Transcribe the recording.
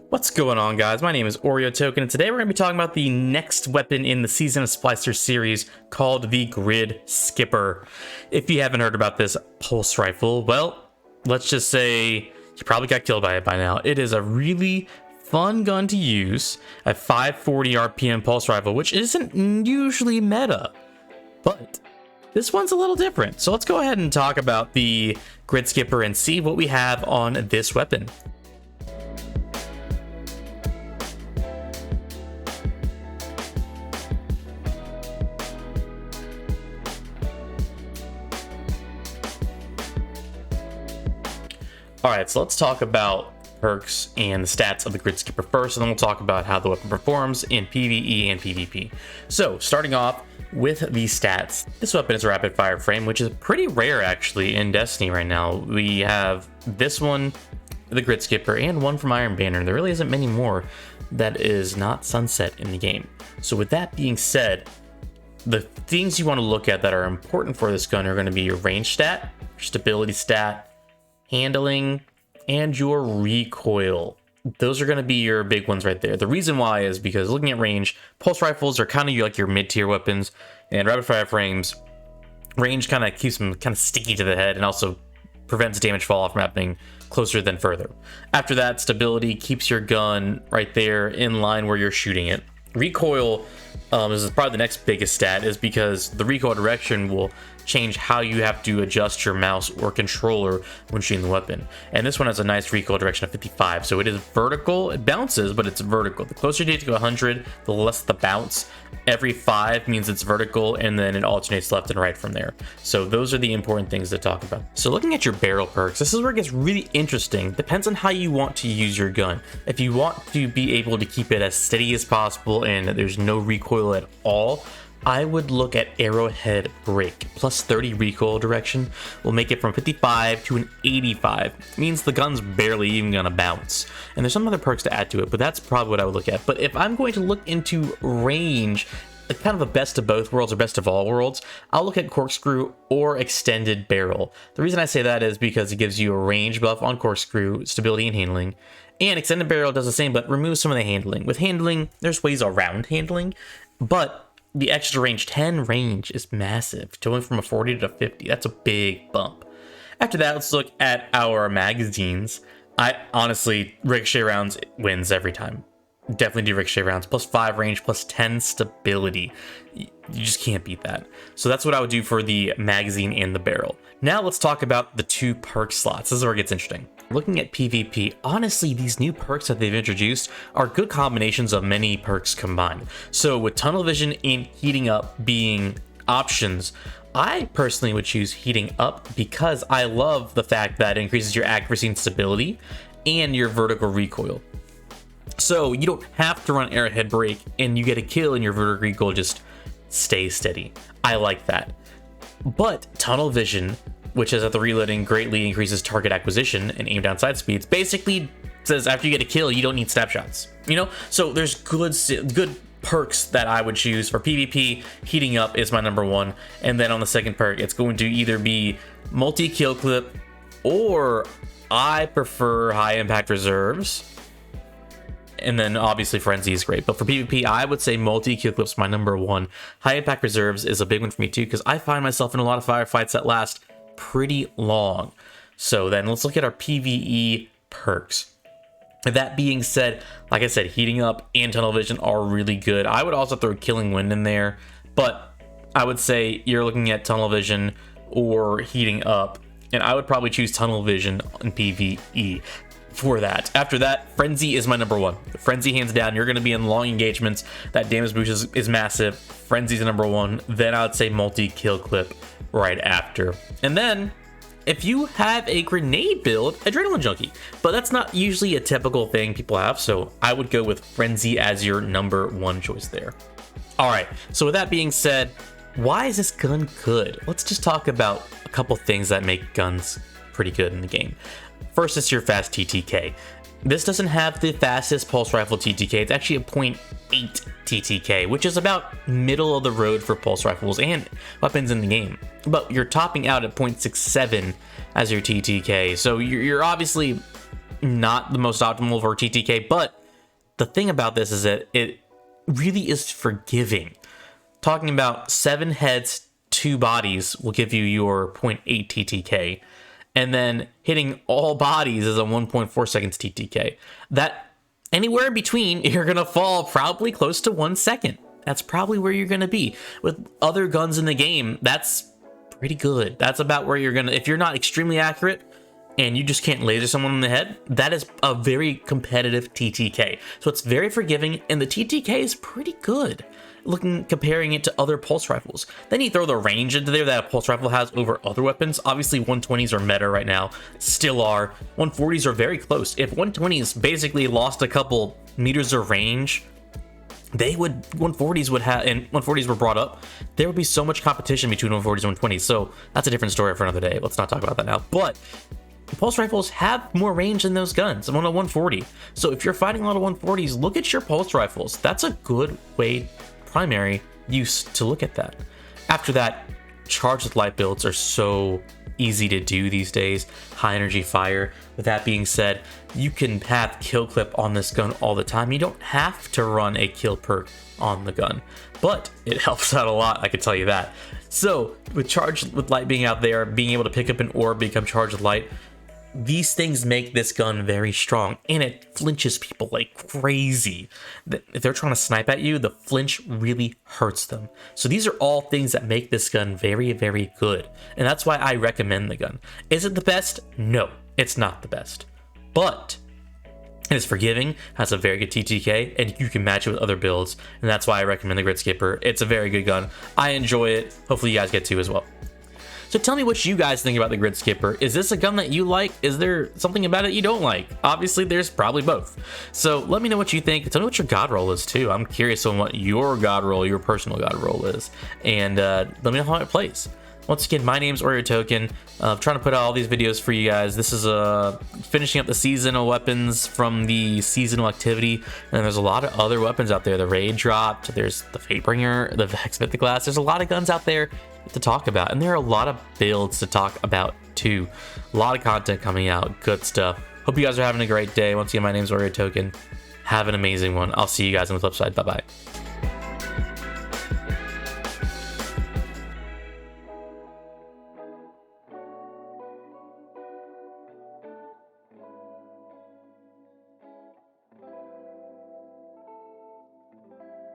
What's going on, guys? My name is Oreo Token, and today we're going to be talking about the next weapon in the Season of Splicer series called the Gridskipper. If you haven't heard about this pulse rifle, well, let's just say you probably got killed by it by now. It is a really fun gun to use, a 540 RPM pulse rifle, which isn't usually meta, but this one's a little different. So let's go ahead and talk about the Gridskipper and see what we have on this weapon. Alright, so let's talk about perks and the stats of the Gridskipper first, and then we'll talk about how the weapon performs in PvE and PvP. So, starting off with the stats, this weapon is a rapid fire frame, which is pretty rare actually in Destiny right now. We have this one, the Gridskipper, and one from Iron Banner. There really isn't many more that is not Sunset in the game. So with that being said, the things you want to look at that are important for this gun are going to be your range stat, your stability stat, handling, and your recoil. Those are going to be your big ones right there. The reason why is because looking at range, pulse rifles are kind of like your mid-tier weapons, and rapid fire frames, range kind of keeps them kind of sticky to the head and also prevents damage fall off from happening closer than further. After that, stability keeps your gun right there in line where you're shooting it. Recoil is probably the next biggest stat, is because the recoil direction will change how you have to adjust your mouse or controller when shooting the weapon. And this one has a nice recoil direction of 55, so it is vertical. It bounces, but it's vertical. The closer you get to 100, the less the bounce. Every 5 means it's vertical, and then it alternates left and right from there. So those are the important things to talk about. So looking at your barrel perks, this is where it gets really interesting. Depends on how you want to use your gun. If you want to be able to keep it as steady as possible and there's no recoil at all, I would look at arrowhead break. Plus 30 recoil direction will make it from 55 to an 85. It means the gun's barely even gonna bounce. And there's some other perks to add to it, but that's probably what I would look at. But if I'm going to look into range, kind of a best of both worlds or best of all worlds, I'll look at corkscrew or extended barrel. The reason I say that is because it gives you a range buff on corkscrew, stability and handling. And extended barrel does the same, but removes some of the handling. With handling, there's ways around handling, but the extra range 10 range is massive, going from a 40 to 50. That's a big bump. After that, let's look at our magazines. I honestly, ricochet rounds wins every time. Definitely do ricochet rounds. Plus 5 range, plus 10 stability. You just can't beat that. So that's what I would do for the magazine and the barrel. Now let's talk about the 2 perk slots. This is where it gets interesting. Looking at PvP, honestly, these new perks that they've introduced are good combinations of many perks combined. So with tunnel vision and heating up being options, I personally would choose heating up because I love the fact that it increases your accuracy and stability and your vertical recoil. So you don't have to run arrowhead break and you get a kill and your vertical recoil just stays steady. I like that. But tunnel vision, which is at the reloading, greatly increases target acquisition and aim down sight speeds, basically says after you get a kill, you don't need snapshots. You know, so there's good perks that I would choose for PvP. Heating up is my number 1, and then on the second perk, it's going to either be multi-kill clip, or I prefer high impact reserves. And then obviously Frenzy is great, but for PvP, I would say multi-kill clip's my number 1. High impact reserves is a big one for me too, because I find myself in a lot of firefights that last pretty long. So then let's look at our PvE perks. That being said, like I said, heating up and tunnel vision are really good. I would also throw killing wind in there, but I would say you're looking at tunnel vision or heating up, and I would probably choose tunnel vision in PvE for that. After that, Frenzy is my number 1. Frenzy, hands down, you're going to be in long engagements. That damage boost is massive. Frenzy's number 1. Then I would say multi-kill clip right after. And then, if you have a grenade build, Adrenaline Junkie. But that's not usually a typical thing people have, so I would go with Frenzy as your number 1 choice there. Alright, so with that being said, why is this gun good? Let's just talk about a couple things that make guns pretty good in the game. First, it's your fast TTK. This doesn't have the fastest pulse rifle TTK. It's actually a 0.8 TTK, which is about middle of the road for pulse rifles and weapons in the game. But you're topping out at 0.67 as your TTK, so you're obviously not the most optimal for TTK, but the thing about this is that it really is forgiving. Talking about 7 heads, 2 bodies will give you your 0.8 TTK, and then hitting all bodies is a 1.4 seconds TTK. That anywhere in between, you're gonna fall probably close to 1 second. That's probably where you're gonna be. With other guns in the game, that's pretty good. That's about where you're gonna, if you're not extremely accurate and you just can't laser someone in the head, that is a very competitive TTK. So it's very forgiving, and the TTK is pretty good. Comparing it to other pulse rifles. Then you throw the range into there that a pulse rifle has over other weapons. Obviously 120s are meta right now, still are. 140s are very close. If 120s basically lost a couple meters of range, 140s would have, and 140s were brought up, there would be so much competition between 140s and 120s. So that's a different story for another day. Let's not talk about that now. But pulse rifles have more range than those guns. I'm on a 140. So if you're fighting a lot of 140s, look at your pulse rifles. That's a good way, primary use to look at that. After that, charged with light builds are so easy to do these days. High energy fire. With that being said, you can have kill clip on this gun all the time. You don't have to run a kill perk on the gun, but it helps out a lot, I can tell you that. So with charged with light being out there, being able to pick up an orb, become charged with light, these things make this gun very strong, and it flinches people like crazy. If they're trying to snipe at you, the flinch really hurts them. So these are all things that make this gun very, very good, and that's why I recommend the gun. Is it the best? No, it's not the best, but it is forgiving, has a very good TTK, and you can match it with other builds, and that's why I recommend the Gridskipper. It's a very good gun. I enjoy it. Hopefully you guys get to as well. So tell me what you guys think about the Gridskipper. Is this a gun that you like? Is there something about it you don't like? Obviously, there's probably both. So let me know what you think. Tell me what your god roll is too. I'm curious on what your god roll, your personal god roll is. And let me know how it plays. Once again, my name's Oreo Token. I'm trying to put out all these videos for you guys. This is finishing up the seasonal weapons from the seasonal activity. And there's a lot of other weapons out there. The Raid dropped. There's the Fatebringer, the Vex Mythiclass. There's a lot of guns out there to talk about. And there are a lot of builds to talk about too. A lot of content coming out. Good stuff. Hope you guys are having a great day. Once again, my name's Oreo Token. Have an amazing one. I'll see you guys on the flip side. Bye-bye.